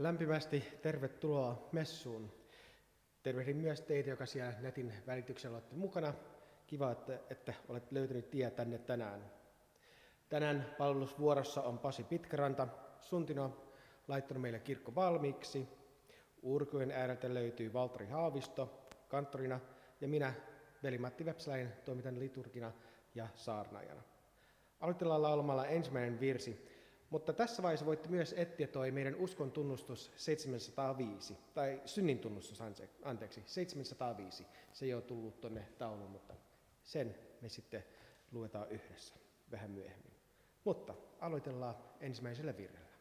Lämpimästi tervetuloa messuun. Tervehdin myös teitä, joka siellä netin välityksellä olette mukana. Kiva, että olet löytänyt tie tänne tänään. Tänään palvelusvuorossa on Pasi Pitkäranta. Suntino laittanut meille kirkko valmiiksi. Urkujen ääreltä löytyy Valtteri Haavisto kanttorina ja minä, veli-Matti Vepsäläinen, toimitan liturgina ja saarnaajana. Aloitellaan laulamalla ensimmäinen virsi. Mutta tässä vaiheessa voitte myös etsiä toi meidän uskon tunnustus 705, tai synnin tunnustus, 705. Se ei ole tullut tuonne tauluun, mutta sen me sitten luetaan yhdessä vähän myöhemmin. Mutta aloitellaan ensimmäisellä virrellä.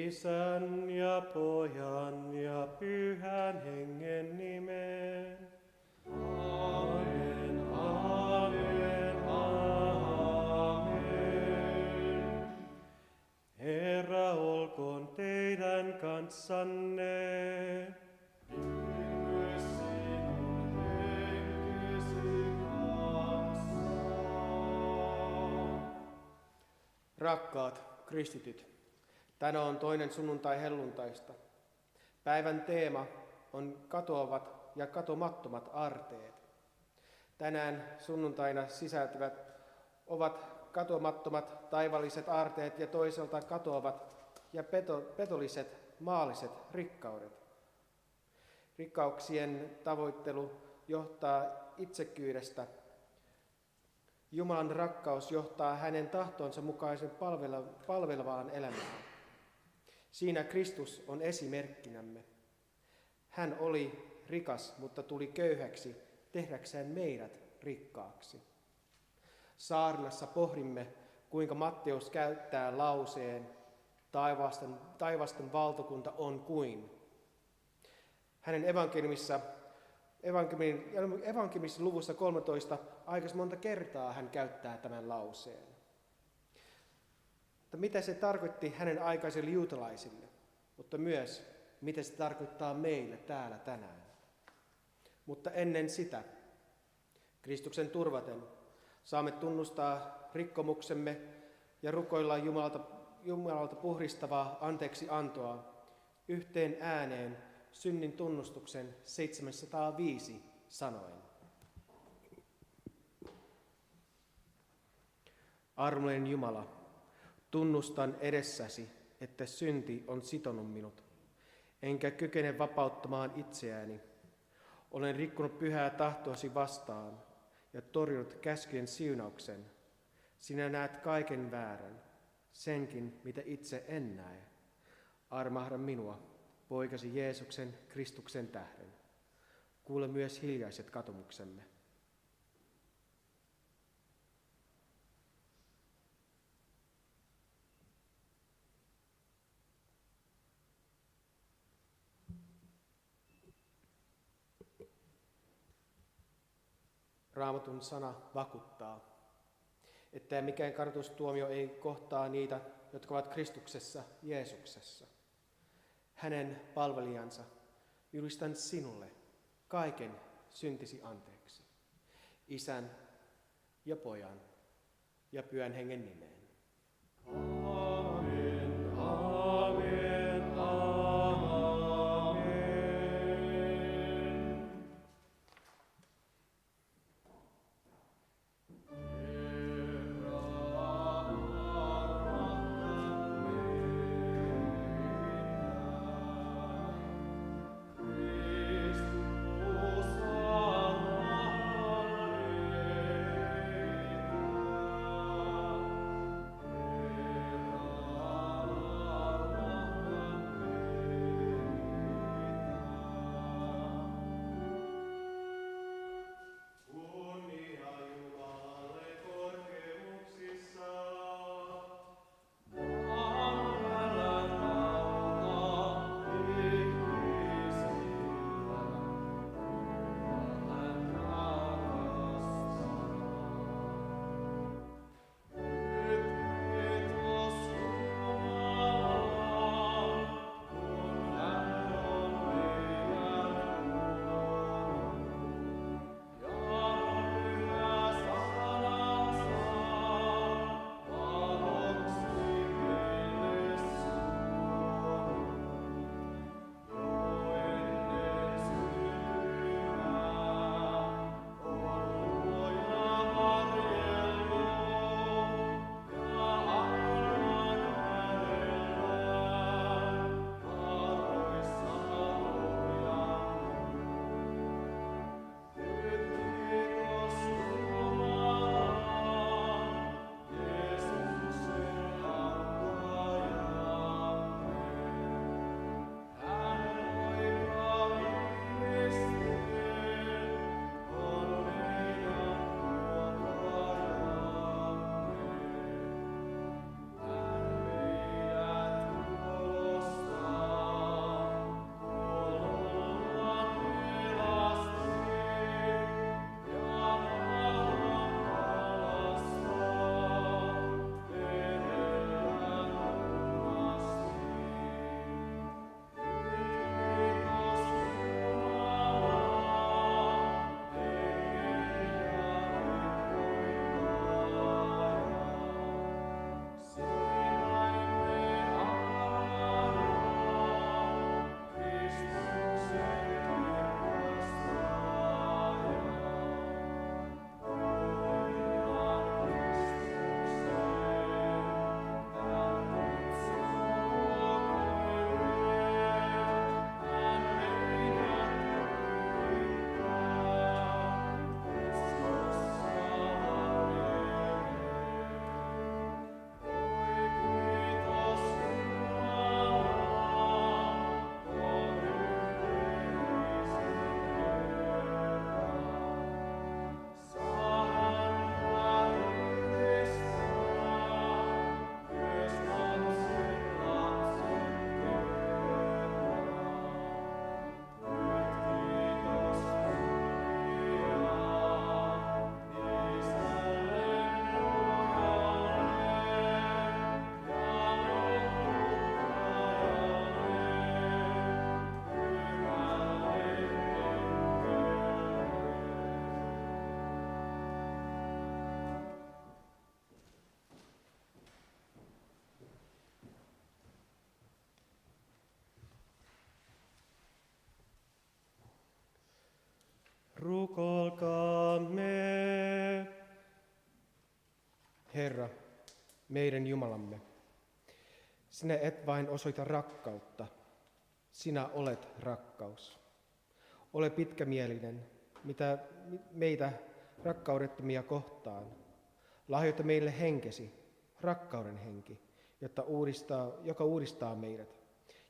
Isän ja Pojan ja Pyhän Hengen nimeen. Aamen, aamen, aamen. Herra olkoon teidän kanssanne. Myös sinun henkesi kanssa. Rakkaat kristityt, tänään on toinen sunnuntai helluntaista. Päivän teema on katoavat ja katomattomat aarteet. Tänään sunnuntaina ovat katoamattomat taivalliset aarteet ja toisaalta katoavat ja petolliset maalliset rikkaudet. Rikkauksien tavoittelu johtaa itsekkyydestä. Jumalan rakkaus johtaa hänen tahtonsa mukaisen palvelevaan elämään. Siinä Kristus on esimerkkinämme. Hän oli rikas, mutta tuli köyhäksi tehdäkseen meidät rikkaaksi. Saarnassa pohdimme, kuinka Matteus käyttää lauseen taivasten valtakunta on kuin. Hänen evankeliumin luvussa 13 aika monta kertaa hän käyttää tämän lauseen. Mutta mitä se tarkoitti hänen aikaisille juutalaisille, mutta myös mitä se tarkoittaa meille täällä tänään. Mutta ennen sitä, Kristuksen turvaten, saamme tunnustaa rikkomuksemme ja rukoilla Jumalalta puhdistavaa anteeksiantoa yhteen ääneen synnin tunnustuksen 705 sanoen. Armollinen Jumala, tunnustan edessäsi, että synti on sitonut minut, enkä kykene vapauttamaan itseäni. Olen rikkonut pyhää tahtoasi vastaan ja torjunut käskyjen siunauksen. Sinä näet kaiken väärän, senkin, mitä itse en näe. Armahda minua, poikasi Jeesuksen Kristuksen tähden. Kuule myös hiljaiset katumuksemme. Raamatun sana vakuuttaa, että mikään kadotustuomio ei kohtaa niitä, jotka ovat Kristuksessa Jeesuksessa. Hänen palvelijansa julistan sinulle kaiken syntisi anteeksi, Isän ja Pojan ja Pyhän Hengen nimeen. Aamen, aamen, aamen. Herra, armahda meitä. Kristus, armahda meitä. Rukoilkaamme. Herra, meidän Jumalamme, sinä et vain osoita rakkautta, sinä olet rakkaus. Ole pitkämielinen, mitä meitä rakkaudettomia kohtaan. Lahjoita meille henkesi, rakkauden henki, joka uudistaa meidät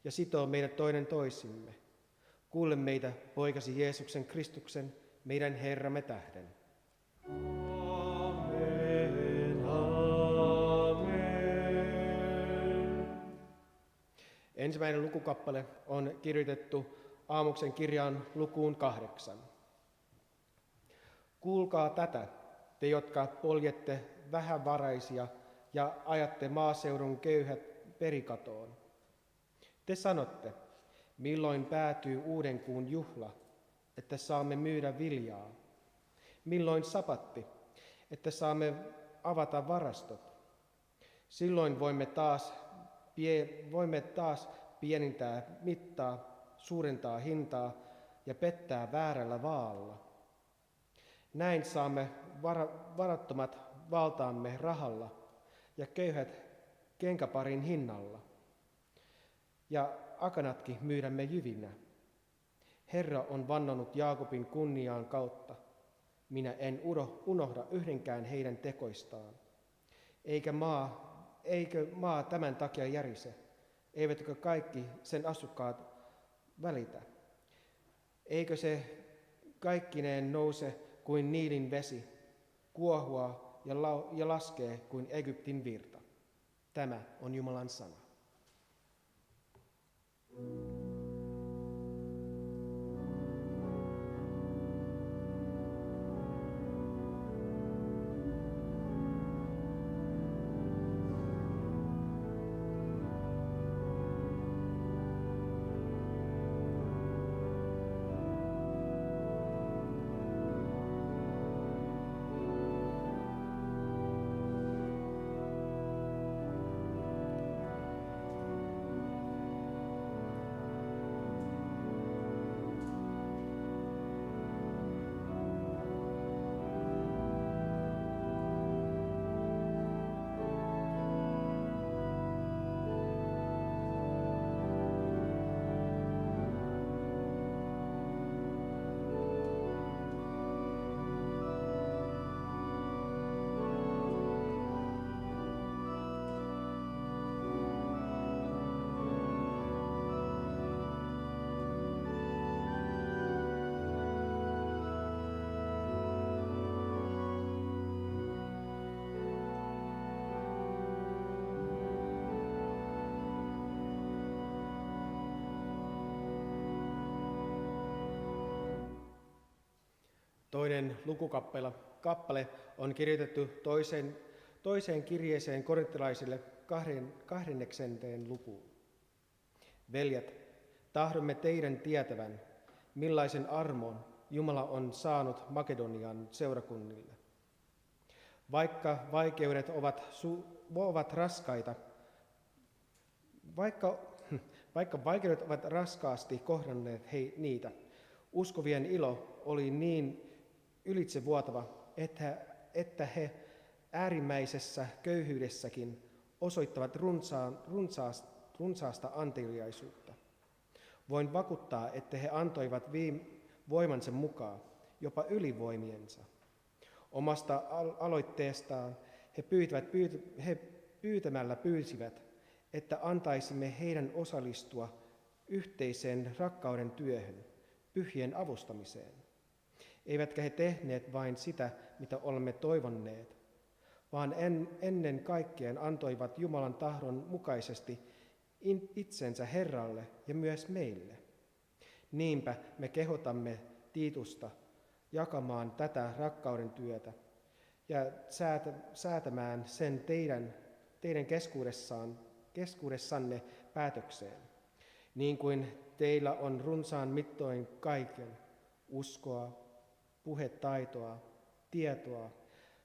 ja sitoo meidät toinen toisimme. Kuule meitä, poikasi Jeesuksen Kristuksen, meidän Herramme tähden. Amen, amen. Ensimmäinen lukukappale on kirjoitettu Aamoksen kirjaan lukuun 8. Kuulkaa tätä, te jotka poljette vähävaraisia ja ajatte maaseudun köyhät perikatoon. Te sanotte, milloin päätyy uuden kuun juhla, että saamme myydä viljaa? Milloin sapatti, että saamme avata varastot? Silloin voimme taas pienentää mittaa, suurentaa hintaa ja pettää väärällä vaalla. Näin saamme varattomat valtaamme rahalla ja köyhät kenkäparin hinnalla. Ja akanatkin myydämme jyvinä. Herra on vannonut Jaakobin kunniaan kautta. Minä en unohda yhdenkään heidän tekoistaan. Eikö maa tämän takia järise? Eivätkö kaikki sen asukkaat välitä? Eikö se kaikkineen nouse kuin Niilin vesi, kuohua ja laskee kuin Egyptin virta? Tämä on Jumalan sana. Toinen lukukappale on kirjoitettu toiseen kirjeeseen korinttilaisille 12. lukuun. Veljet, tahdomme teidän tietävän, millaisen armon Jumala on saanut Makedonian seurakunnille. Vaikka vaikeudet ovat raskaita, vaikka vaikeudet ovat raskaasti kohdanneet niitä, uskovien ilo oli niin ylitsevuotava, että he äärimmäisessä köyhyydessäkin osoittavat runsaasta anteliaisuutta. Voin vakuuttaa, että he antoivat voimansa mukaan, jopa ylivoimiensa. Omasta aloitteestaan he pyytämällä pyysivät, että antaisimme heidän osallistua yhteiseen rakkauden työhön, pyhien avustamiseen. Eivätkä he tehneet vain sitä, mitä olemme toivonneet, vaan ennen kaikkea antoivat Jumalan tahdon mukaisesti itsensä Herralle ja myös meille. Niinpä me kehotamme Tiitusta jakamaan tätä rakkauden työtä ja säätämään sen teidän keskuudessanne päätökseen. Niin kuin teillä on runsaan mittoin kaiken, uskoa, puhetaitoa, tietoa,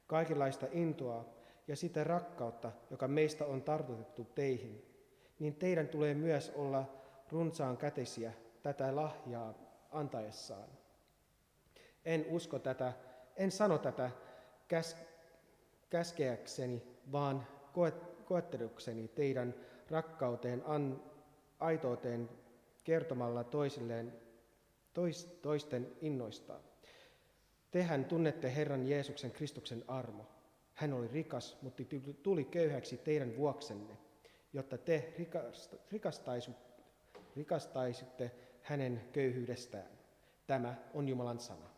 kaikenlaista intoa ja sitä rakkautta, joka meistä on tarkoitettu teihin, niin teidän tulee myös olla runsaan kätisiä tätä lahjaa antaessaan. En usko tätä, en sano tätä käskeäkseni, vaan koettelukseni teidän rakkauteen, aitouteen kertomalla toisten innoistaan. Tehän tunnette Herran Jeesuksen Kristuksen armo. Hän oli rikas, mutta tuli köyhäksi teidän vuoksenne, jotta te rikastaisitte hänen köyhyydestään. Tämä on Jumalan sana.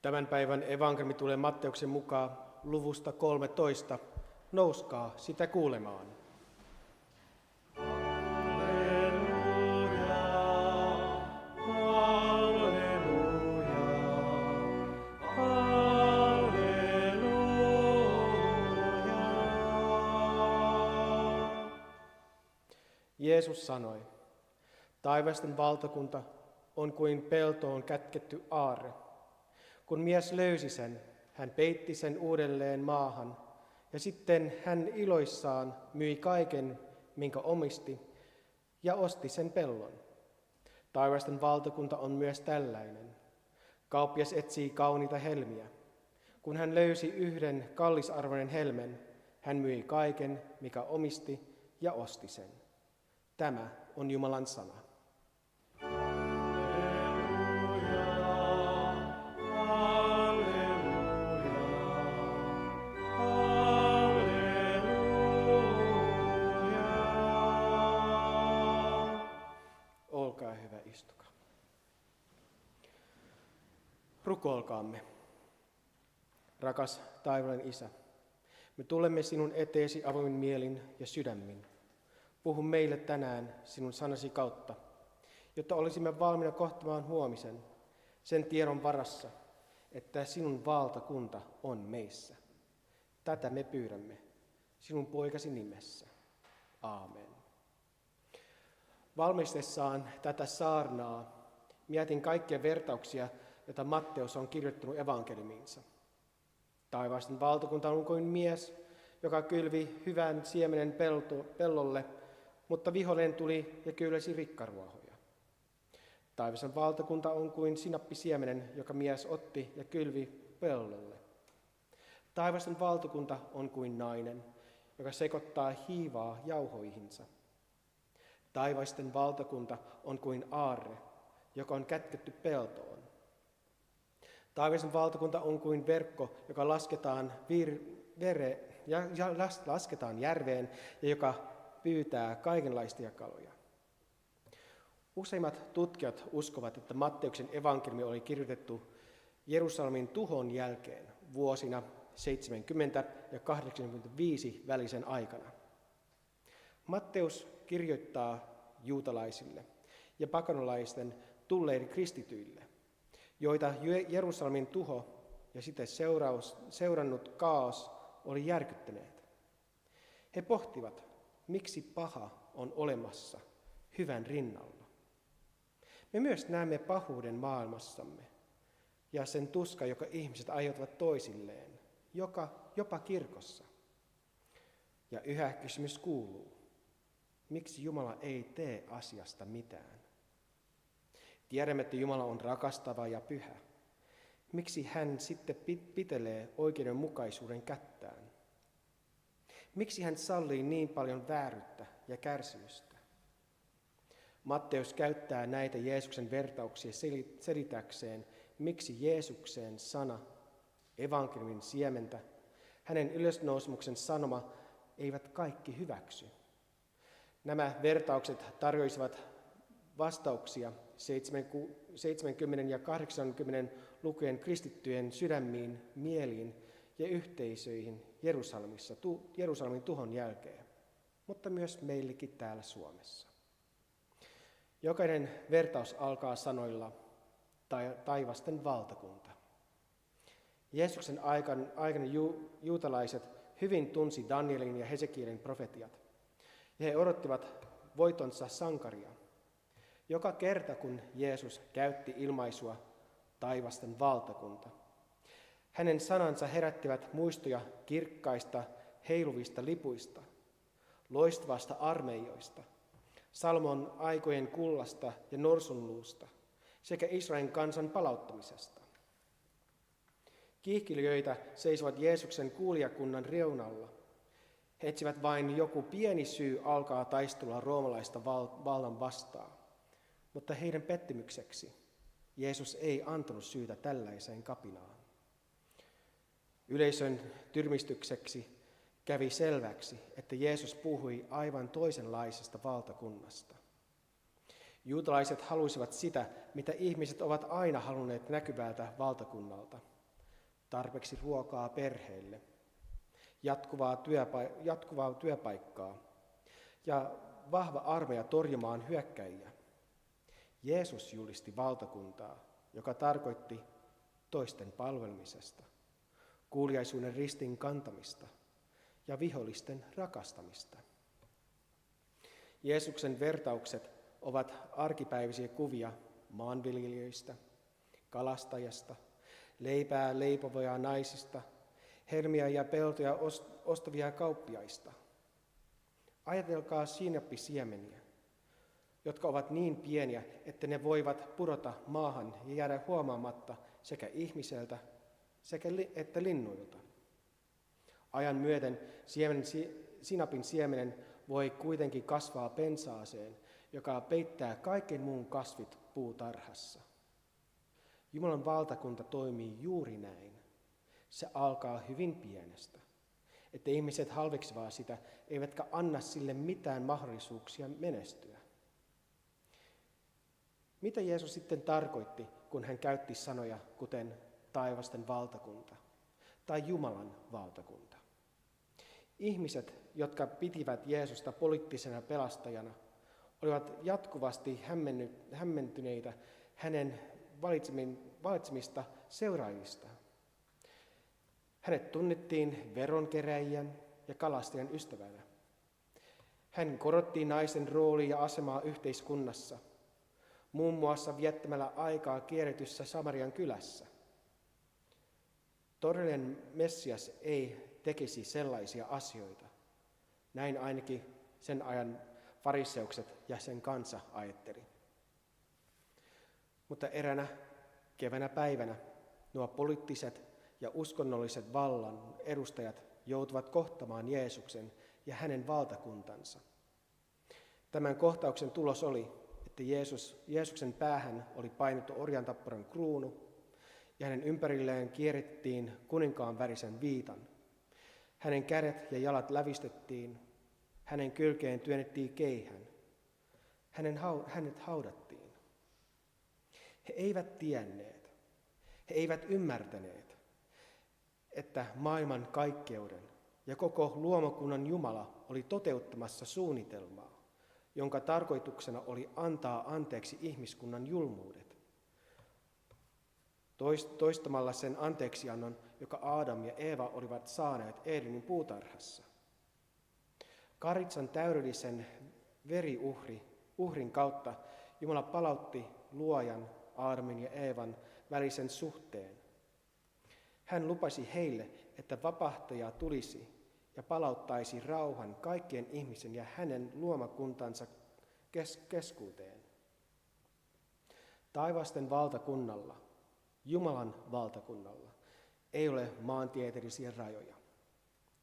Tämän päivän evankeliumi tulee Matteuksen mukaan luvusta 13. Nouskaa sitä kuulemaan. Jeesus sanoi, taivasten valtakunta on kuin peltoon kätketty aarre. Kun mies löysi sen, hän peitti sen uudelleen maahan, ja sitten hän iloissaan myi kaiken, minkä omisti, ja osti sen pellon. Taivasten valtakunta on myös tällainen. Kauppias etsii kauniita helmiä. Kun hän löysi yhden kallisarvoinen helmen, hän myi kaiken, mikä omisti, ja osti sen. Tämä on Jumalan sana. Olkaa hyvä, istukaa. Rukoilkaamme. Rakas taivaallinen Isä, Me tulemme sinun eteesi avoimin mielin ja sydämin. Puhu meille tänään sinun sanasi kautta, jotta olisimme valmiina kohtamaan huomisen sen tiedon varassa, että sinun valtakunta on meissä. Tätä me pyydämme sinun poikasi nimessä. Aamen. Valmistessaan tätä saarnaa mietin kaikkia vertauksia, joita Matteus on kirjoittanut evankeliumiinsa. Taivaisten valtakunta on kuin mies, joka kylvi hyvän siemenen pellolle, mutta vihollinen tuli ja kylväsi rikkaruohoja. Taivasten valtakunta on kuin sinappisiemenen, joka mies otti ja kylvi pellolle. Taivasten valtakunta on kuin nainen, joka sekoittaa hiivaa jauhoihinsa. Taivaisten valtakunta on kuin aarre, joka on kätketty peltoon. Taivasten valtakunta on kuin verkko, joka lasketaan järveen ja joka pyytää kaikenlaisia kaloja. Useimmat tutkijat uskovat, että Matteuksen evankeliumi oli kirjoitettu Jerusalemin tuhon jälkeen vuosina 70 ja 85 välisen aikana. Matteus kirjoittaa juutalaisille ja pakanalaisten tulleille kristityille, joita Jerusalemin tuho ja sitten seurannut kaos oli järkyttäneet. He pohtivat, miksi paha on olemassa hyvän rinnalla. Me myös näemme pahuuden maailmassamme ja sen tuska, joka ihmiset aiheuttavat toisilleen, jopa kirkossa. Ja yhä kysymys kuuluu, miksi Jumala ei tee asiasta mitään? Tiedämme, että Jumala on rakastava ja pyhä. Miksi hän sitten pitelee oikeudenmukaisuuden kättään? Miksi hän sallii niin paljon vääryyttä ja kärsimystä? Matteus käyttää näitä Jeesuksen vertauksia selitäkseen, miksi Jeesuksen sana, evankeliumin siementä, hänen ylösnousemuksen sanoma eivät kaikki hyväksy. Nämä vertaukset tarjoisivat vastauksia 70 ja 80 lukujen kristittyjen sydämiin, mieliin ja yhteisöihin Jerusalemin tuhon jälkeen, mutta myös meillekin täällä Suomessa. Jokainen vertaus alkaa sanoilla taivasten valtakunta. Jeesuksen aikana juutalaiset hyvin tunsi Danielin ja Hesekielin profetiat, ja he odottivat voitonsa sankaria. Joka kerta, kun Jeesus käytti ilmaisua taivasten valtakunta, hänen sanansa herättivät muistoja kirkkaista, heiluvista lipuista, loistavasta armeijoista, Salmon aikojen kullasta ja norsunluusta sekä Israelin kansan palauttamisesta. Kiihkilijöitä seisovat Jeesuksen kuulijakunnan reunalla. He etsivät vain joku pieni syy alkaa taistelua roomalaista vallan vastaan, mutta heidän pettymykseksi Jeesus ei antanut syytä tällaiseen kapinaan. Yleisön tyrmistykseksi kävi selväksi, että Jeesus puhui aivan toisenlaisesta valtakunnasta. Juutalaiset halusivat sitä, mitä ihmiset ovat aina halunneet näkyvältä valtakunnalta. Tarpeeksi ruokaa perheille, jatkuvaa työpaikkaa ja vahva armeija torjumaan hyökkäjiä. Jeesus julisti valtakuntaa, joka tarkoitti toisten palvelmisesta, kuuliaisuuden ristin kantamista ja vihollisten rakastamista. Jeesuksen vertaukset ovat arkipäiväisiä kuvia maanviljelijöistä, kalastajasta, leipää leipovia naisista, helmiä ja peltoja ostavia kauppiaista. Ajatelkaa sinappisiemeniä, jotka ovat niin pieniä, että ne voivat pudota maahan ja jäädä huomaamatta sekä ihmiseltä että linnuilta. Ajan myöten sinapin siemenen voi kuitenkin kasvaa pensaaseen, joka peittää kaiken muun kasvit puutarhassa. Jumalan valtakunta toimii juuri näin. Se alkaa hyvin pienestä, että ihmiset halveksivat sitä, eivätkä anna sille mitään mahdollisuuksia menestyä. Mitä Jeesus sitten tarkoitti, kun hän käytti sanoja kuten taivasten valtakunta tai Jumalan valtakunta? Ihmiset, jotka pitivät Jeesusta poliittisena pelastajana, olivat jatkuvasti hämmentyneitä hänen valitsemista seuraajista. Hänet tunnettiin veronkeräjän ja kalastajan ystävänä. Hän korotti naisen roolia ja asemaa yhteiskunnassa, muun muassa viettämällä aikaa kierretyssä Samarian kylässä. Todellinen Messias ei tekisi sellaisia asioita. Näin ainakin sen ajan fariseukset ja sen kansa ajatteli. Mutta eräänä keväänä päivänä nuo poliittiset ja uskonnolliset vallan edustajat joutuvat kohtamaan Jeesuksen ja hänen valtakuntansa. Tämän kohtauksen tulos oli, että Jeesuksen päähän oli painettu orjantappuran kruunu ja hänen ympärilleen kierrettiin kuninkaan värisen viitan. Hänen kädet ja jalat lävistettiin, hänen kylkeen työnnettiin keihään. Hänet haudattiin. He eivät tienneet, he eivät ymmärtäneet, että maailman kaikkeuden ja koko luomakunnan Jumala oli toteuttamassa suunnitelmaa, jonka tarkoituksena oli antaa anteeksi ihmiskunnan julmuudet. Toistamalla sen anteeksiannon, joka Aadam ja Eeva olivat saaneet Edenin puutarhassa. Karitsan täydellisen veriuhrin kautta Jumala palautti luojan, Aadamin ja Eevan välisen suhteen. Hän lupasi heille, että vapahtaja tulisi ja palauttaisi rauhan kaikkien ihmisen ja hänen luomakuntansa keskuuteen. Taivasten valtakunnalla, Jumalan valtakunnalla, ei ole maantieteellisiä rajoja.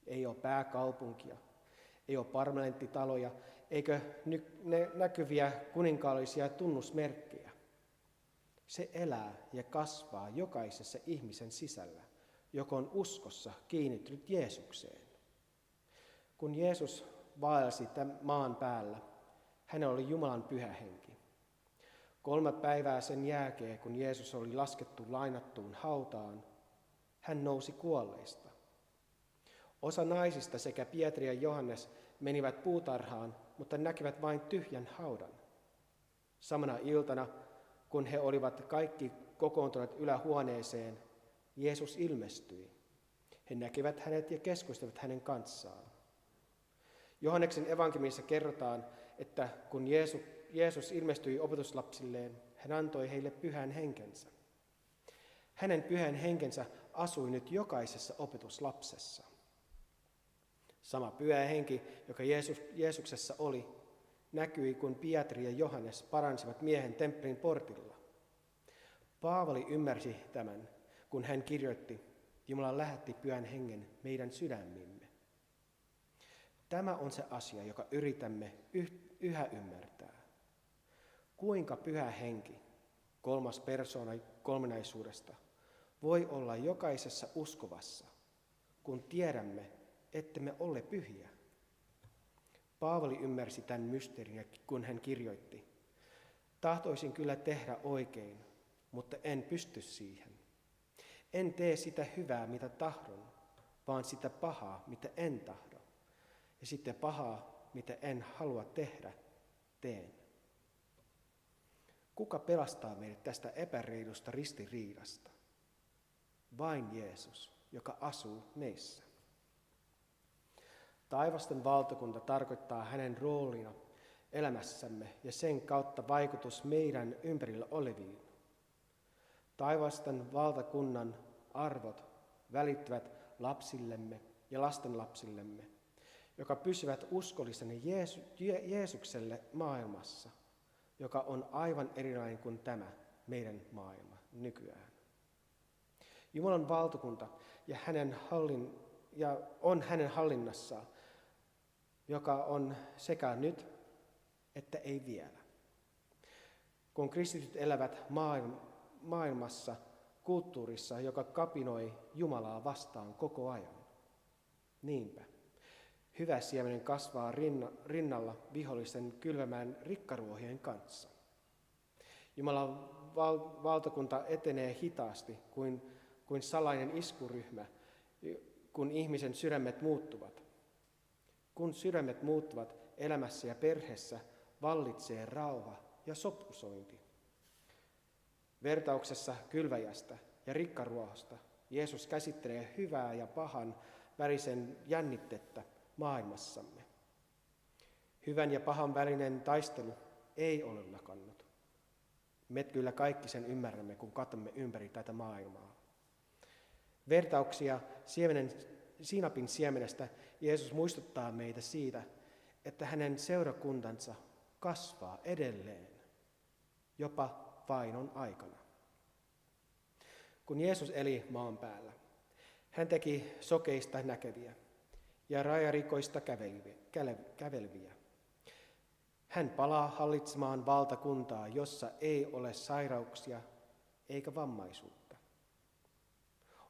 Ei ole pääkaupunkia, ei ole parlamenttitaloja, eikä näkyviä kuninkaallisia tunnusmerkkejä. Se elää ja kasvaa jokaisessa ihmisen sisällä, joka on uskossa kiinnittynyt Jeesukseen. Kun Jeesus vaelsi tämän maan päällä, hänellä oli Jumalan pyhä henki. 3 päivää sen jälkeen, kun Jeesus oli laskettu lainattuun hautaan, hän nousi kuolleista. Osa naisista sekä Pietari ja Johannes menivät puutarhaan, mutta näkivät vain tyhjän haudan. Samana iltana, kun he olivat kaikki kokoontuneet ylähuoneeseen, Jeesus ilmestyi. He näkivät hänet ja keskustelivat hänen kanssaan. Johanneksen evankeliumissa kerrotaan, että kun Jeesus ilmestyi opetuslapsilleen, hän antoi heille pyhän henkensä. Hänen pyhän henkensä asui nyt jokaisessa opetuslapsessa. Sama pyhä henki, joka Jeesuksessa oli, näkyi, kun Pietari ja Johannes paransivat miehen temppelin portilla. Paavali ymmärsi tämän, kun hän kirjoitti, Jumala lähetti pyhän hengen meidän sydämimme. Tämä on se asia, joka yritämme yhä ymmärtää. Kuinka pyhä henki, 3. persoona kolminaisuudesta, voi olla jokaisessa uskovassa, kun tiedämme, ettemme ole pyhiä. Paavali ymmärsi tämän mysteerin, kun hän kirjoitti, tahtoisin kyllä tehdä oikein, mutta en pysty siihen. En tee sitä hyvää, mitä tahdon, vaan sitä pahaa, mitä en tahdo. Ja sitten pahaa, mitä en halua tehdä, teen. Kuka pelastaa meidät tästä epäreilusta ristiriidasta? Vain Jeesus, joka asuu meissä. Taivasten valtakunta tarkoittaa hänen roolina elämässämme ja sen kautta vaikutus meidän ympärillä oleviin. Taivasten valtakunnan arvot välittyvät lapsillemme ja lastenlapsillemme, joka pysyvät uskollisena Jeesukselle maailmassa, joka on aivan erilainen kuin tämä meidän maailma nykyään. Jumalan valtakunta on hänen hallinnassaan, joka on sekä nyt että ei vielä. Kun kristityt elävät maailmassa, kulttuurissa, joka kapinoi Jumalaa vastaan koko ajan. Niinpä. Hyvä siemenen kasvaa rinnalla vihollisen kylvämään rikkaruohien kanssa. Jumalan valtakunta etenee hitaasti kuin salainen iskuryhmä, kun ihmisen sydämet muuttuvat. Kun sydämet muuttuvat elämässä ja perheessä, vallitsee rauha ja sopusointi. Vertauksessa kylväjästä ja rikkaruohosta Jeesus käsittelee hyvää ja pahan välisen jännittettä maailmassamme. Hyvän ja pahan välinen taistelu ei ole lakannut. Me kyllä kaikki sen ymmärrämme, kun katsomme ympäri tätä maailmaa. Vertauksia siinapin siemenestä Jeesus muistuttaa meitä siitä, että hänen seurakuntansa kasvaa edelleen, jopa vainon aikana. Kun Jeesus eli maan päällä, hän teki sokeista näkeviä ja rajarikoista käveleviä. Hän palaa hallitsemaan valtakuntaa, jossa ei ole sairauksia eikä vammaisuutta.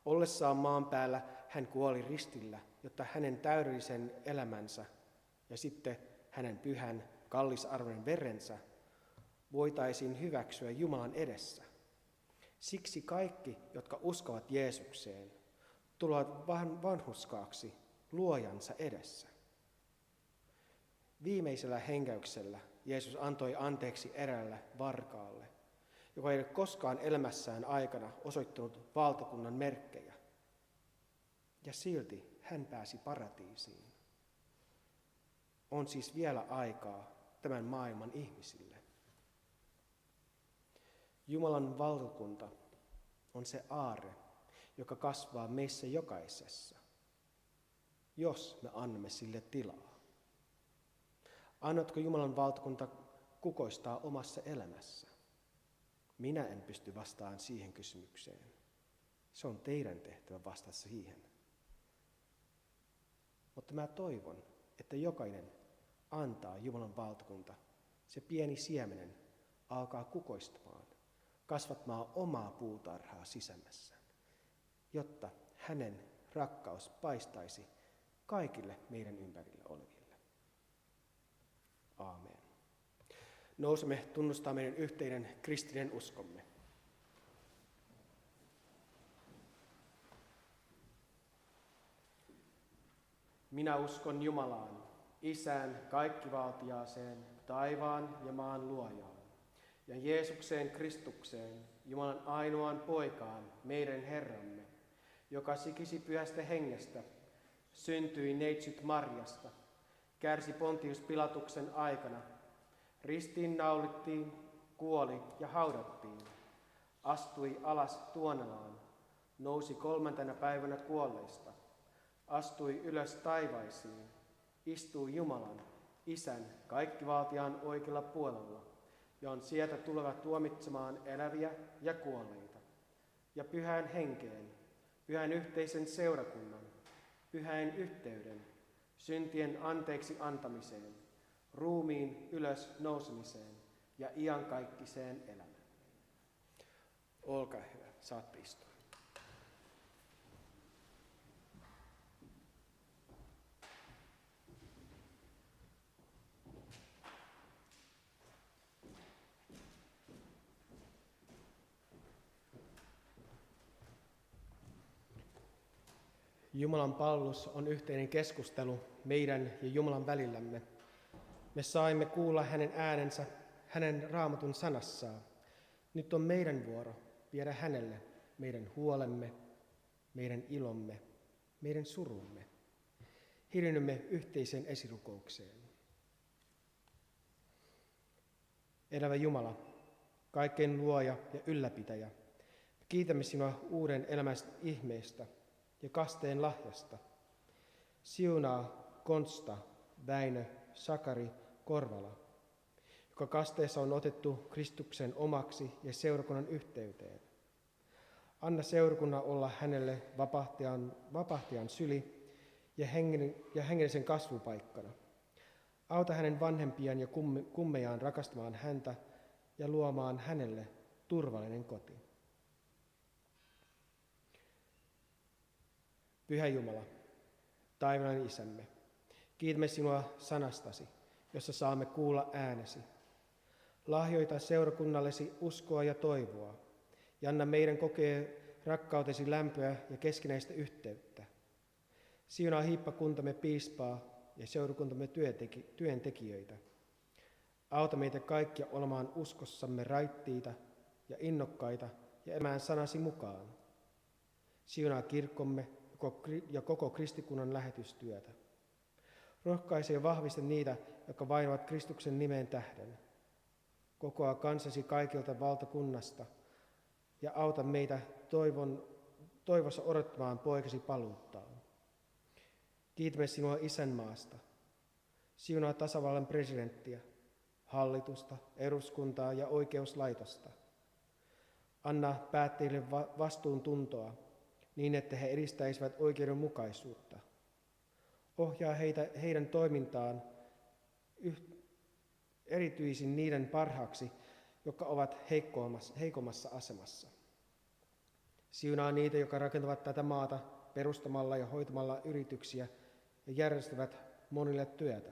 Ollessaan maan päällä hän kuoli ristillä, jotta hänen täydellisen elämänsä ja sitten hänen pyhän kallisarvoinen verensä voitaisiin hyväksyä Jumalan edessä. Siksi kaikki, jotka uskovat Jeesukseen, tulevat vanhurskaaksi Luojansa edessä. Viimeisellä henkäyksellä Jeesus antoi anteeksi eräälle varkaalle, joka ei ole koskaan elämässään aikana osoittanut valtakunnan merkkejä. Ja silti hän pääsi paratiisiin. On siis vielä aikaa tämän maailman ihmisille. Jumalan valtakunta on se aarre, joka kasvaa meissä jokaisessa, jos me annamme sille tilaa. Annatko Jumalan valtakunta kukoistaa omassa elämässä? Minä en pysty vastaamaan siihen kysymykseen. Se on teidän tehtävä vastata siihen. Mutta mä toivon, että jokainen antaa Jumalan valtakunta, se pieni siemenen, alkaa kukoistamaan, kasvattaa omaa puutarhaa sisämässään, jotta hänen rakkaus paistaisi kaikille meidän ympärillä oleville. Aamen. Nousemme tunnustaa meidän yhteinen kristillinen uskomme. Minä uskon Jumalaan, Isään kaikkivaltiaaseen, taivaan ja maan luojaan, ja Jeesukseen Kristukseen, Jumalan ainoaan poikaan, meidän Herramme, joka sikisi pyhästä hengestä, syntyi neitsyt Marjasta, kärsi Pontius Pilatuksen aikana, ristiin naulittiin, kuoli ja haudattiin, astui alas Tuonelaan, nousi 3. päivänä kuolleista, astui ylös taivaisiin, istuu Jumalan, Isän, kaikkivaltiaan oikealla puolella, ja on sieltä tuleva tuomitsemaan eläviä ja kuolleita, ja pyhään henkeen, pyhän yhteisen seurakunnan, pyhän yhteyden, syntien anteeksi antamiseen, ruumiin ylös nousemiseen ja iankaikkiseen elämään. Olkaa hyvä, saatte istua. Jumalan palvelus on yhteinen keskustelu meidän ja Jumalan välillämme. Me saimme kuulla hänen äänensä, hänen raamatun sanassaan. Nyt on meidän vuoro viedä hänelle meidän huolemme, meidän ilomme, meidän surumme. Hiljennymme yhteiseen esirukoukseen. Elävä Jumala, kaikkein luoja ja ylläpitäjä, kiitämme sinua uuden elämän ihmeestä ja kasteen lahjasta. Siunaa Konsta, Väinö, Sakari, Korvala, joka kasteessa on otettu Kristuksen omaksi ja seurakunnan yhteyteen. Anna seurakunnan olla hänelle vapahtajan syli ja hengellisen kasvupaikkana. Auta hänen vanhempiaan ja kummejaan rakastamaan häntä ja luomaan hänelle turvallinen koti. Pyhä Jumala, taivaan Isämme, kiitämme sinua sanastasi, jossa saamme kuulla äänesi. Lahjoita seurakunnallesi uskoa ja toivoa, ja anna meidän kokea rakkautesi lämpöä ja keskinäistä yhteyttä. Siunaa hiippakuntamme piispaa, ja seurakuntamme työntekijöitä. Auta meitä kaikkia olemaan uskossamme raittiita ja innokkaita ja elämään sanasi mukaan. Siunaa kirkkomme ja koko kristikunnan lähetystyötä. Rohkaise ja vahvista niitä, jotka vainoavat Kristuksen nimen tähden. Kokoa kansasi kaikilta valtakunnasta ja auta meitä toivossa odottamaan poikasi paluuttaan. Kiitämme sinua isänmaasta. Siunaa tasavallan presidenttiä, hallitusta, eduskuntaa ja oikeuslaitosta. Anna päättäjille vastuuntuntoa niin, että he edistäisivät oikeudenmukaisuutta. Ohjaa heidän toimintaan erityisin niiden parhaaksi, jotka ovat heikommassa asemassa. Siunaa niitä, jotka rakentavat tätä maata perustamalla ja hoitamalla yrityksiä ja järjestävät monille työtä.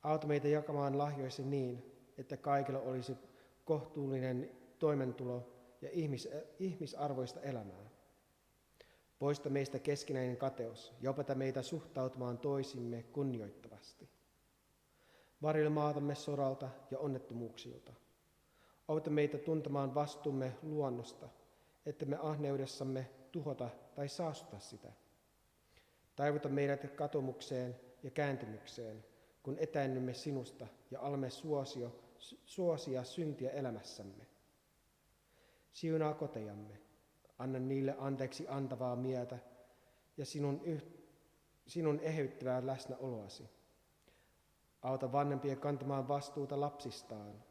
Auta meitä jakamaan lahjoisi niin, että kaikilla olisi kohtuullinen toimeentulo ja ihmisarvoista elämää. Poista meistä keskinäinen kateus ja opeta meitä suhtautumaan toisimme kunnioittavasti. Varjele maatamme sodalta ja onnettomuuksilta. Auta meitä tuntemaan vastuumme luonnosta, että me ahneudessamme tuhota tai saastuta sitä. Taivuta meidät katumukseen ja kääntymykseen, kun etäännymme sinusta ja alamme suosia syntiä elämässämme. Siunaa kotejamme, anna niille anteeksi antavaa mieltä ja sinun eheyttävää läsnäoloasi. Auta vanhempia kantamaan vastuuta lapsistaan.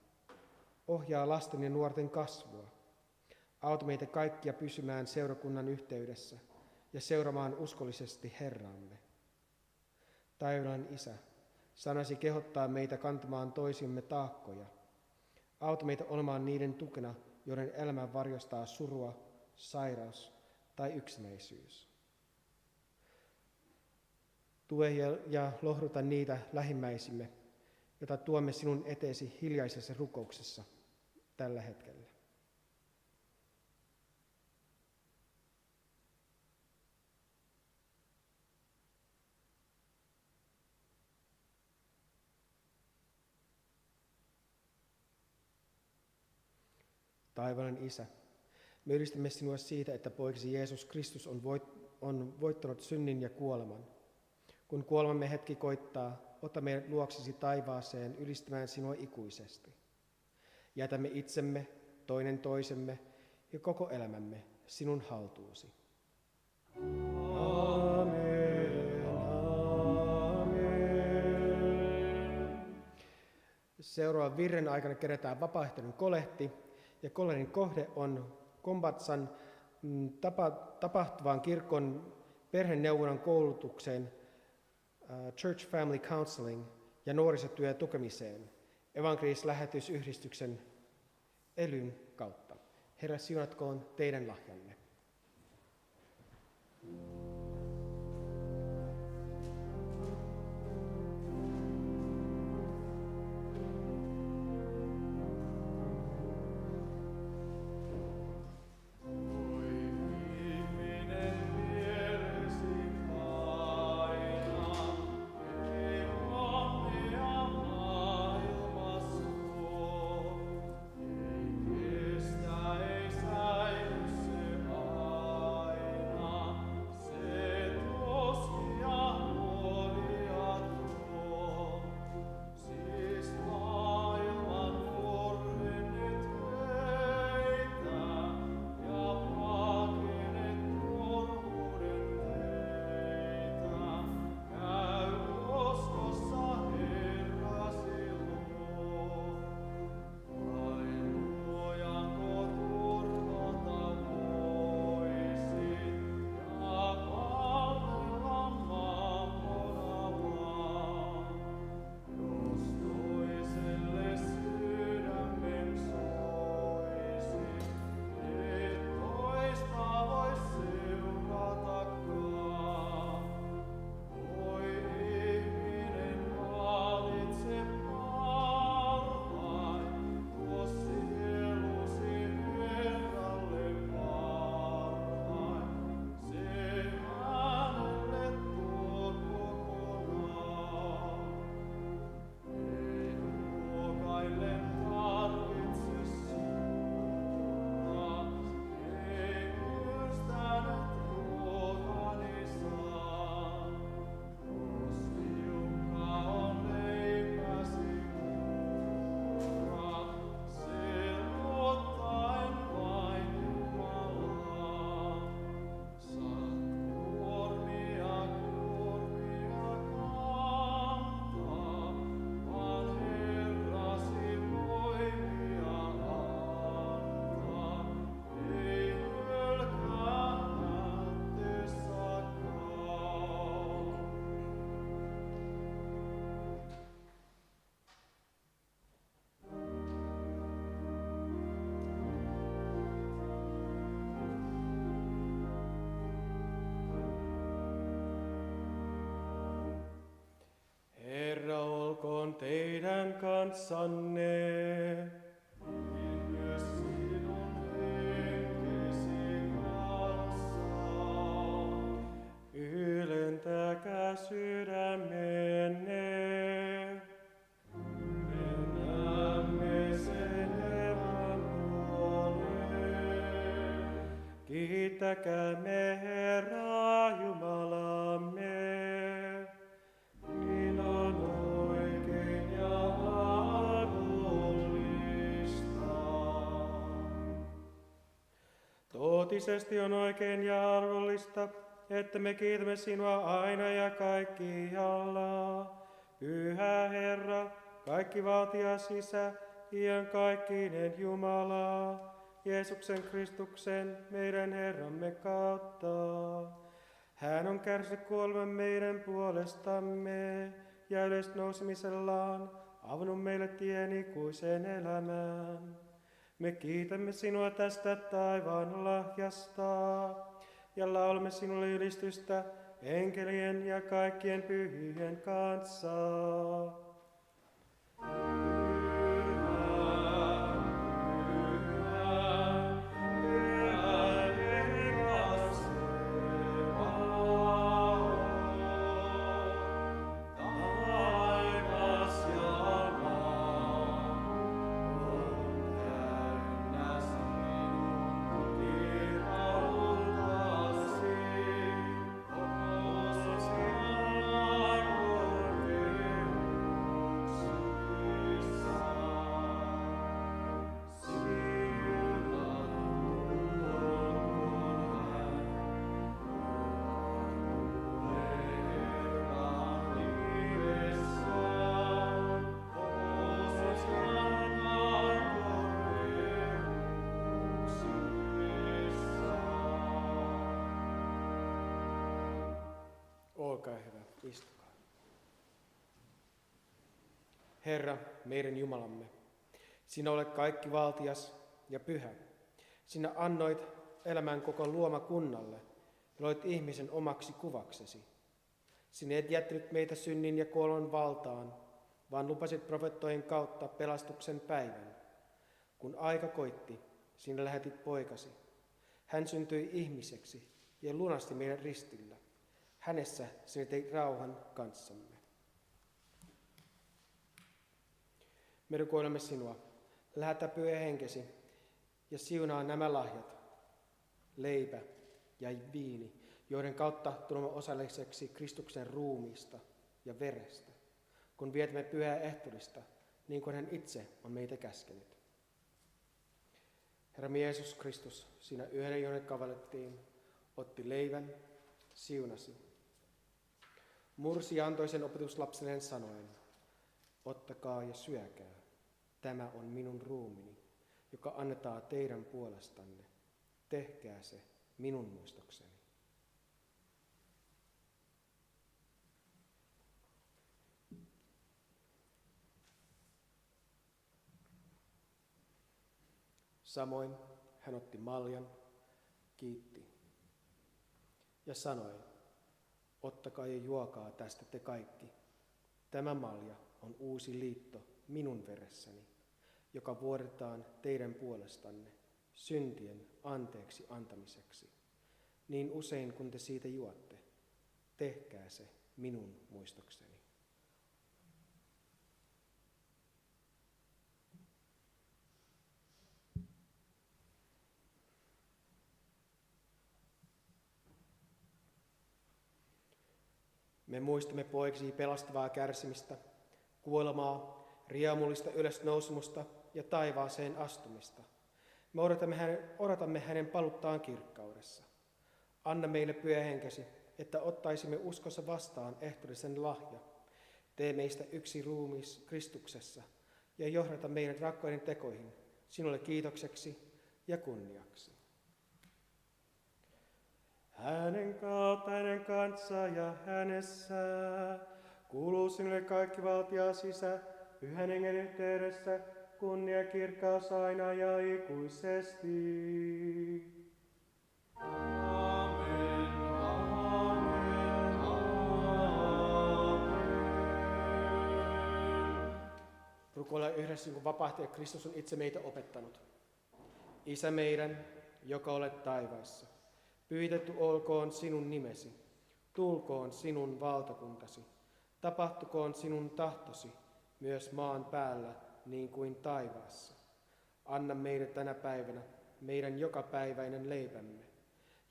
Ohjaa lasten ja nuorten kasvua. Auta meitä kaikkia pysymään seurakunnan yhteydessä ja seuraamaan uskollisesti Herraamme. Taivaan Isä, sanasi kehottaa meitä kantamaan toisimme taakkoja. Auta meitä olemaan niiden tukena, joiden elämä varjostaa surua, sairaus tai yksinäisyys. Tue ja lohduta niitä lähimmäisimme, jota tuomme sinun eteesi hiljaisessa rukouksessa tällä hetkellä. Taivaan Isä, me ylistämme sinua siitä, että poikasi Jeesus Kristus on voittanut synnin ja kuoleman. Kun kuolemamme hetki koittaa, ota meidät luoksesi taivaaseen ylistämään sinua ikuisesti. Jätämme itsemme, toinen toisemme ja koko elämämme sinun haltuusi. Amen. Amen. Seuraavan virren aikana kerätään vapaaehtoinen kolehti, ja kolehdin kohde on Kombatsan tapahtuvan kirkon perheneuvonnan koulutukseen, Church Family Counseling ja nuorisotyön tukemiseen evankelis-lähetysyhdistyksen ELYn kautta. Herra, siunatkoon teidän lahjanne. Kestä ei säily se kanssanne. Myös sinun henkesi kanssa. Ylentäkää sydämenne. Mennämme sen Herran puoleen. Kiittäkäämme Herraa Jumalamme. Niin on oikein ja arvollista. Totisesti on oikein ja arvollista, että me kiitämme sinua aina ja kaikkialla. Pyhä Herra, kaikkivaltias Isä, iankaikkinen Jumala, Jeesuksen Kristuksen, meidän Herramme kautta. Hän on kärsinyt kuoleman meidän puolestamme ja ylösnousemisellaan avannut meille tien ikuiseen elämään. Me kiitämme sinua tästä taivaan lahjasta ja laulamme sinulle ylistystä enkelien ja kaikkien pyhien kanssa. Olkaa hyvä, istukaa. Herra, meidän Jumalamme, sinä olet kaikkivaltias ja pyhä. Sinä annoit elämän koko luomakunnalle ja loit ihmisen omaksi kuvaksesi. Sinä et jättänyt meitä synnin ja kuoleman valtaan, vaan lupasit profeettojen kautta pelastuksen päivän. Kun aika koitti, sinä lähetit poikasi. Hän syntyi ihmiseksi ja lunasti meidän ristillä. Hänessä sinä teit rauhan kanssamme. Me rukoilemme sinua. Lähetä Pyhä Henkesi ja siunaa nämä lahjat, leipä ja viini, joiden kautta tulemme osalliseksi Kristuksen ruumiista ja verestä, kun vietämme pyhää ehtolista, niin kuin hän itse on meitä käskenyt. Herra Jeesus Kristus, sinä yhden, jonne kavallettiin, otti leivän, siunasi. Mursi ja antoi sen opetuslapselleen sanoen, ottakaa ja syökää, tämä on minun ruumini, joka annetaan teidän puolestanne. Tehkää se minun muistokseni. Samoin hän otti maljan, kiitti ja sanoi, ottakaa ja juokaa tästä te kaikki. Tämä malja on uusi liitto minun veressäni, joka vuodetaan teidän puolestanne syntien anteeksi antamiseksi. Niin usein kun te siitä juotte, tehkää se minun muistokseni. Me muistamme poikasi pelastavaa kärsimistä, kuolemaa, riemullista ylösnousemusta ja taivaaseen astumista. Me odotamme hänen paluttaan kirkkaudessa. Anna meille Pyhä Henkesi, että ottaisimme uskossa vastaan ehtoollisen lahja. Tee meistä yksi ruumis Kristuksessa ja johdata meidän rakkaiden tekoihin sinulle kiitokseksi ja kunniaksi. Hänen kautta, hänen kanssa ja hänessä kuuluu sinulle kaikki valtias Isä, Pyhän Hengen yhteydessä, kunnia kirkkaus aina ja ikuisesti. Amen, amen, amen. Rukoillaan yhdessä, niin kuin vapahtaja Kristus on itse meitä opettanut. Isä meidän, joka olet taivaissa, pyhitetty olkoon sinun nimesi, tulkoon sinun valtakuntasi, tapahtukoon sinun tahtosi, myös maan päällä niin kuin taivaassa. Anna meille tänä päivänä meidän jokapäiväinen leipämme,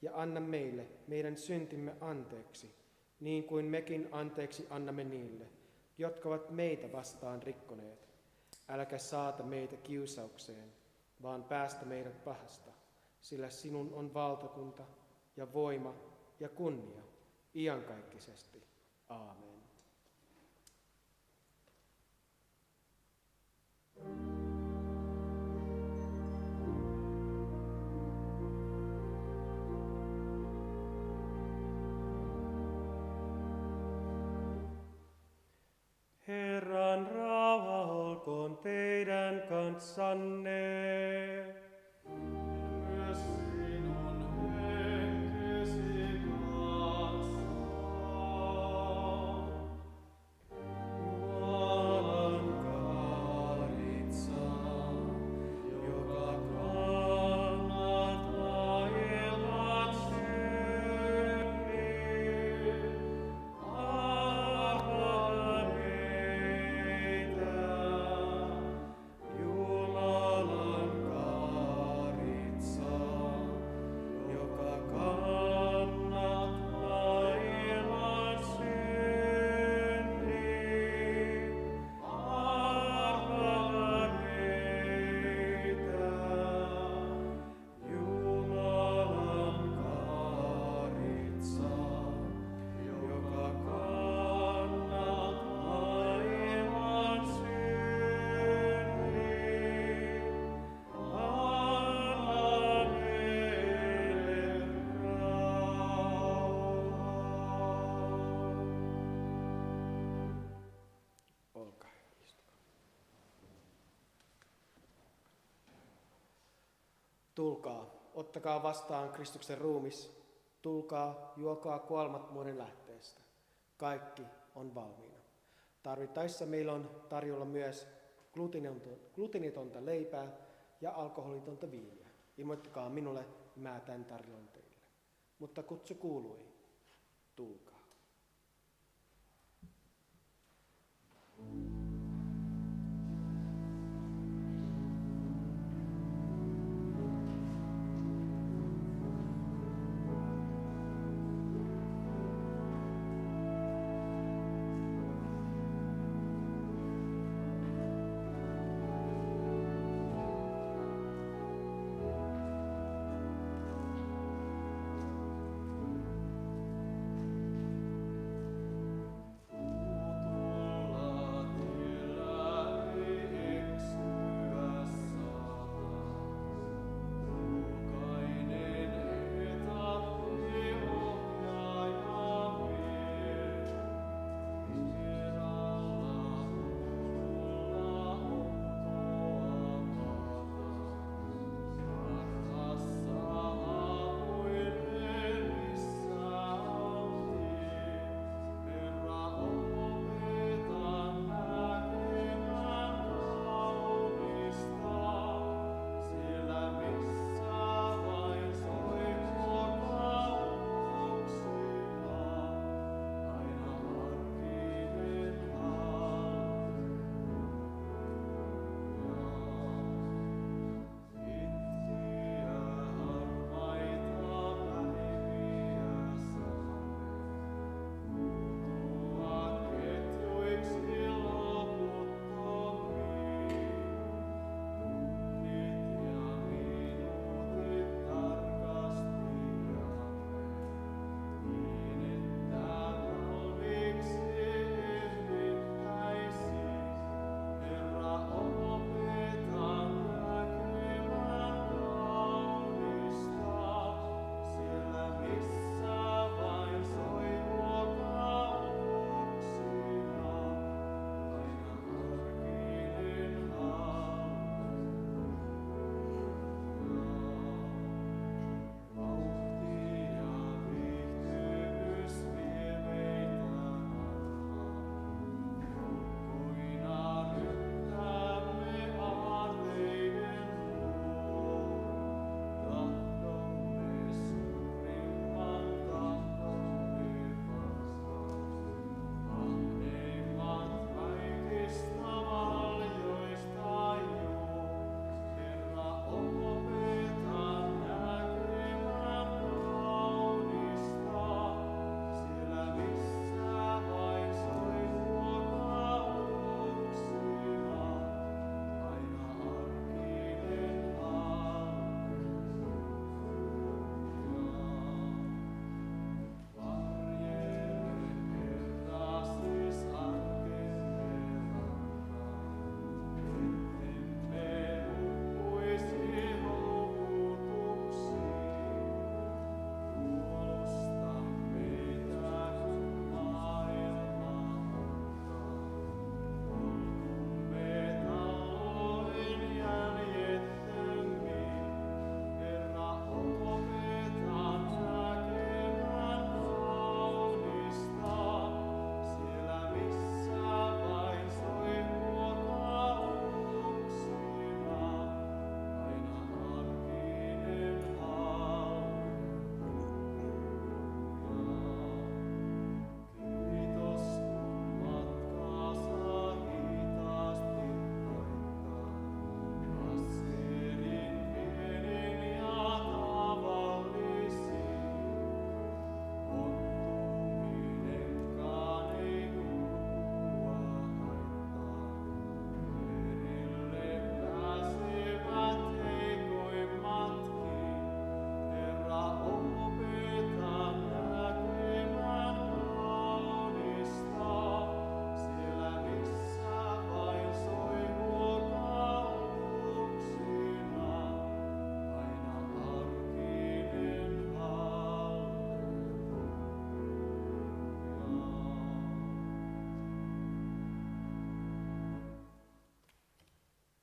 ja anna meille meidän syntimme anteeksi, niin kuin mekin anteeksi annamme niille, jotka ovat meitä vastaan rikkoneet. Äläkä saata meitä kiusaukseen, vaan päästä meidät pahasta, sillä sinun on valtakunta ja voima ja kunnia iankaikkisesti. Aamen. Herran rauha olkoon teidän kanssanne. Myös sinun henkesi kanssa. Jumalan karitsa, joka kannat maailman synnin, arvaa meitä. Jumalan karitsa, joka kannat maailman synnin, arvaa meitä. Jumalan karitsa, joka kannat maailman synnin, anna meille Olkaa hyvä, istukaa. Tulkaa, ottakaa vastaan Kristuksen ruumis. Tulkaa, juokaa kuolmat muiden lähteestä. Kaikki on valmiina. Tarvittaessa meillä on tarjolla myös gluteenitonta leipää ja alkoholitonta viiniä. Ilmoittakaa minulle, mä tämän tarjoan teille. Mutta kutsu kuului. Tulkaa. Tulla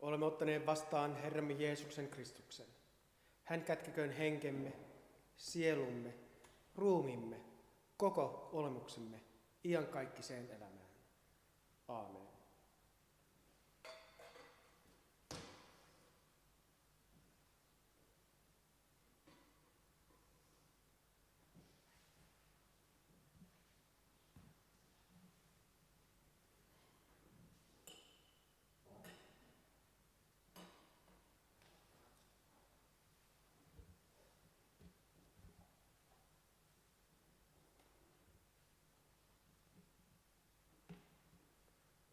Olemme ottaneet vastaan Herramme Jeesuksen Kristuksen. Hän kätkeköön henkemme, sielumme, ruumiimme, koko olemuksemme iankaikkiseen elämään. Aamen.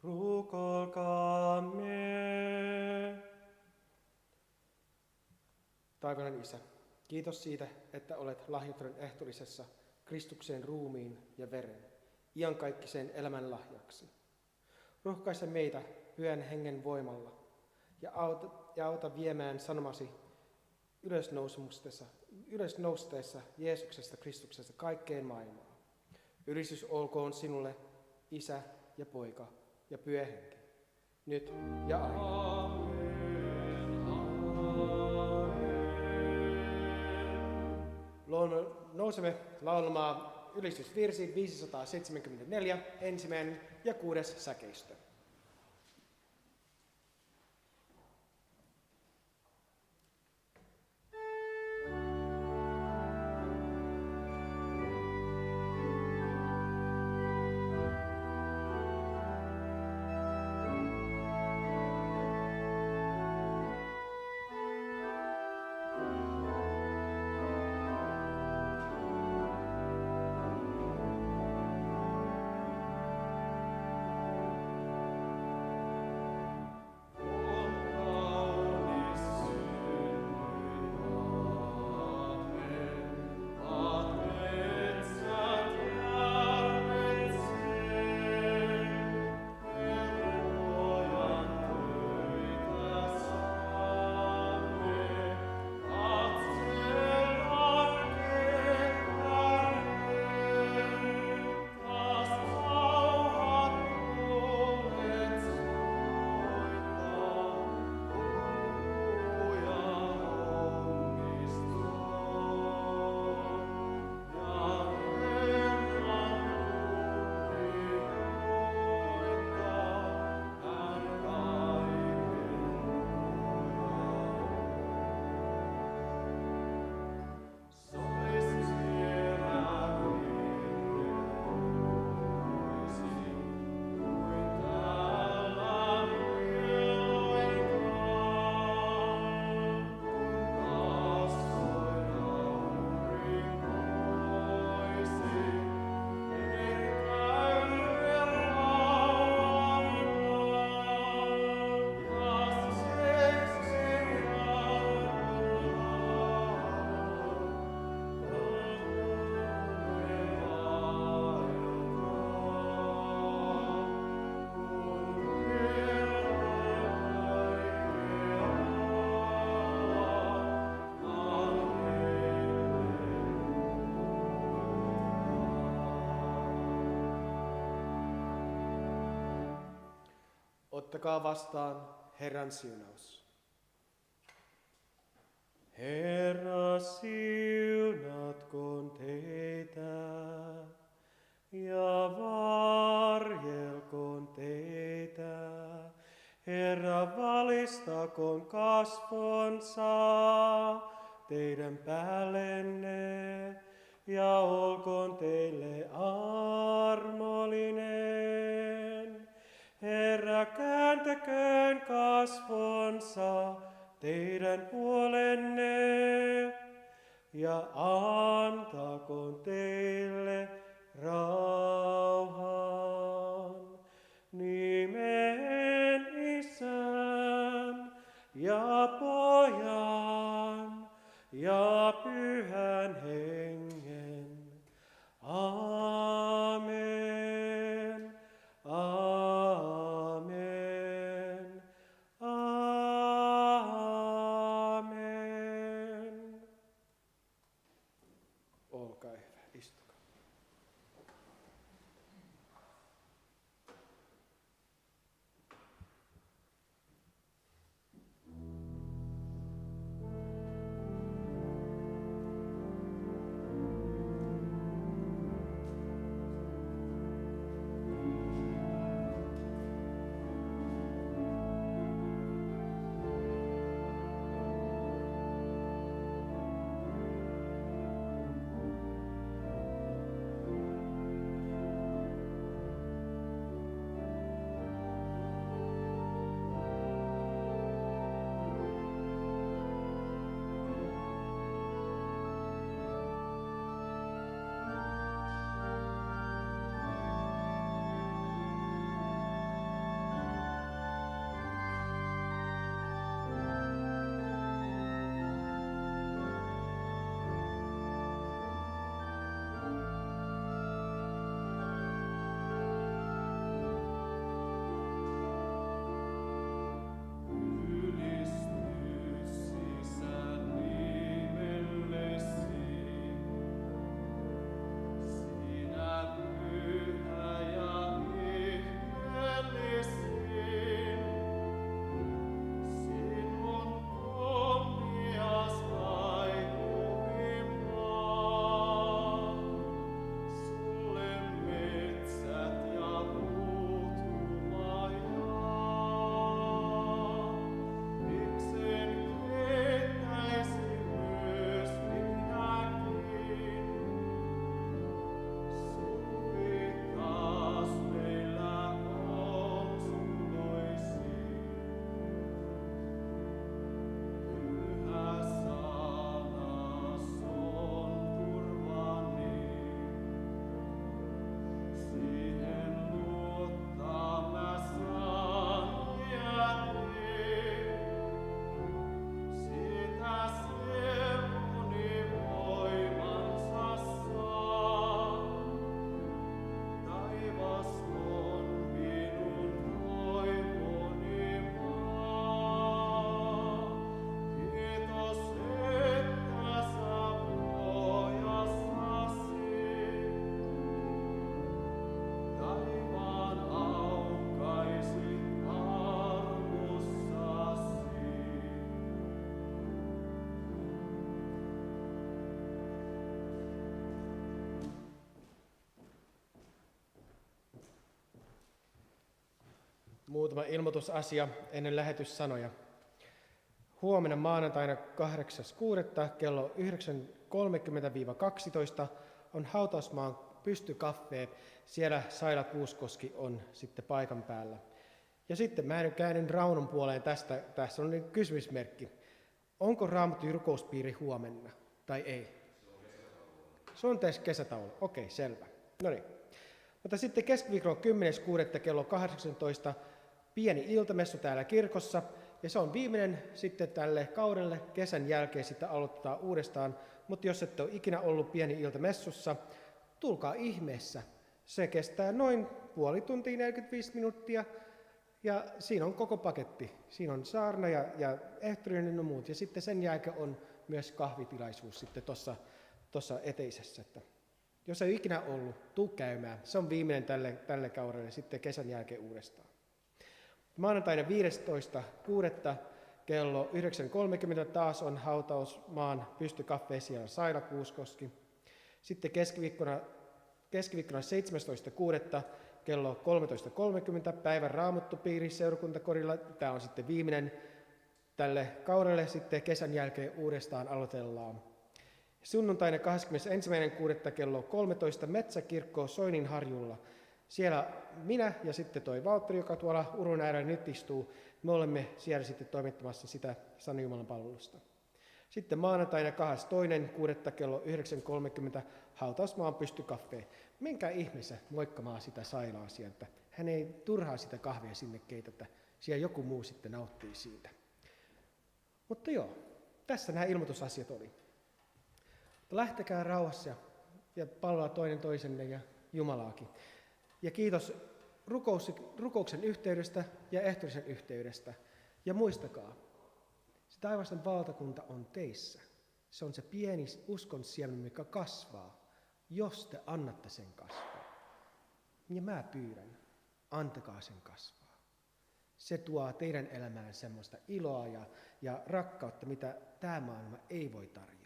Rukoilkaamme. Taivaallinen Isä, kiitos siitä, että olet lahjoittanut ehtoollisessa Kristuksen ruumiin ja veren, iankaikkiseen elämän lahjaksi. Rohkaise meitä Pyhän Hengen voimalla ja auta viemään sanomasi ylösnousteessa Jeesuksesta Kristuksesta kaikkeen maailmaan. Ylistys olkoon sinulle, Isä ja Poika ja Pyhä Henki, nyt ja aina. Nousemme laulamaan ylistysvirsi 574, 1. ja 6. säkeistö. Ottakaa vastaan Herran siunaus. Herra siunatkoon teitä ja varjelkoon teitä. Herra valistakoon kasvonsa teidän päällenne ja olkoon teille armollinen. Herra kääntäköön kasvonsa teidän puolenne ja antakoon teille rauhan. Nimen Isän ja Pojan ja Pyhän Hengen. Aamen. Aamen. Aamen. Olkaa hyvä, istukaa. Muutama ilmoitusasia ennen lähetyssanoja. Huomenna maanantaina 8.6. kello 9.30-12 on Hautausmaan Pystykaffe. Siellä Saila Kuuskoski on sitten paikan päällä. Ja sitten mä käännyn Raunon puoleen tästä. Tässä on niin kysymysmerkki. Onko Raamattu rukouspiiri huomenna tai ei? Se on tässä kesätaulu. Okei, selvä. No niin. Mutta sitten keskiviikkona 10.6. kello 18 pieni iltamessu täällä kirkossa. Ja se on viimeinen sitten tälle kaudelle. Kesän jälkeen sitten aloitetaan uudestaan. Mutta jos ette ole ikinä ollut pieni iltamessussa, tulkaa ihmeessä. Se kestää noin puoli tuntia 45 minuuttia. Ja siinä on koko paketti. Siinä on saarna ja ehtorinen ja muut. Ja sitten sen jälkeen on myös kahvitilaisuus sitten tuossa eteisessä. Että jos ei ikinä ollut, tuu käymään. Se on viimeinen tälle kaudelle sitten kesän jälkeen uudestaan. Maanantaina 15.6. kello 9.30 taas on Hautausmaan Pystykaffe siellä Saila Kuuskoski. Sitten keskiviikkona 17.6. kello 13.30 päivän Raamattupiiri seurakuntakorilla. Tämä on sitten viimeinen tälle kaudelle, sitten kesän jälkeen uudestaan aloitellaan. Sunnuntaina 21.6. kello 13 Metsäkirkko Soininharjulla. Siellä minä ja sitten toi Valtteri, joka tuolla urun äärellä nyt istuu, me olemme siellä sitten toimittamassa sitä Sanan Jumalan palvelusta. Sitten maanantaina 2.2. kello 9.30 Hautausmaan Pystykaffe. Menkää ihmeessä moikkamaan sitä Sailaa sieltä. Hän ei turhaa sitä kahvia sinne keitetä. Siellä joku muu sitten nauttii siitä. Mutta joo, tässä nämä ilmoitusasiat oli. Lähtekää rauhassa ja palvelaa toinen toisenne ja Jumalaakin. Ja kiitos rukouksen yhteydestä ja ehtorisen yhteydestä. Ja muistakaa, se taivasten valtakunta on teissä. Se on se pieni uskon siemen, mikä kasvaa, jos te annatte sen kasvaa. Ja mä pyydän, antakaa sen kasvaa. Se tuo teidän elämään semmoista iloa ja rakkautta, mitä tämä maailma ei voi tarjota.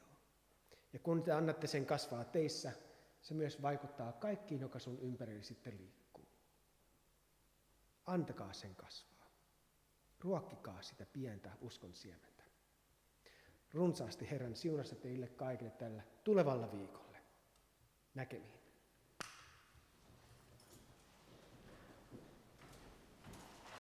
Ja kun te annatte sen kasvaa teissä, se myös vaikuttaa kaikkiin, joka sun ympärillä sitten liikkuu. Antakaa sen kasvaa. Ruokkikaa sitä pientä uskon siementä. Runsaasti Herran siunassa teille kaikille tällä tulevalla viikolla. Näkemiin.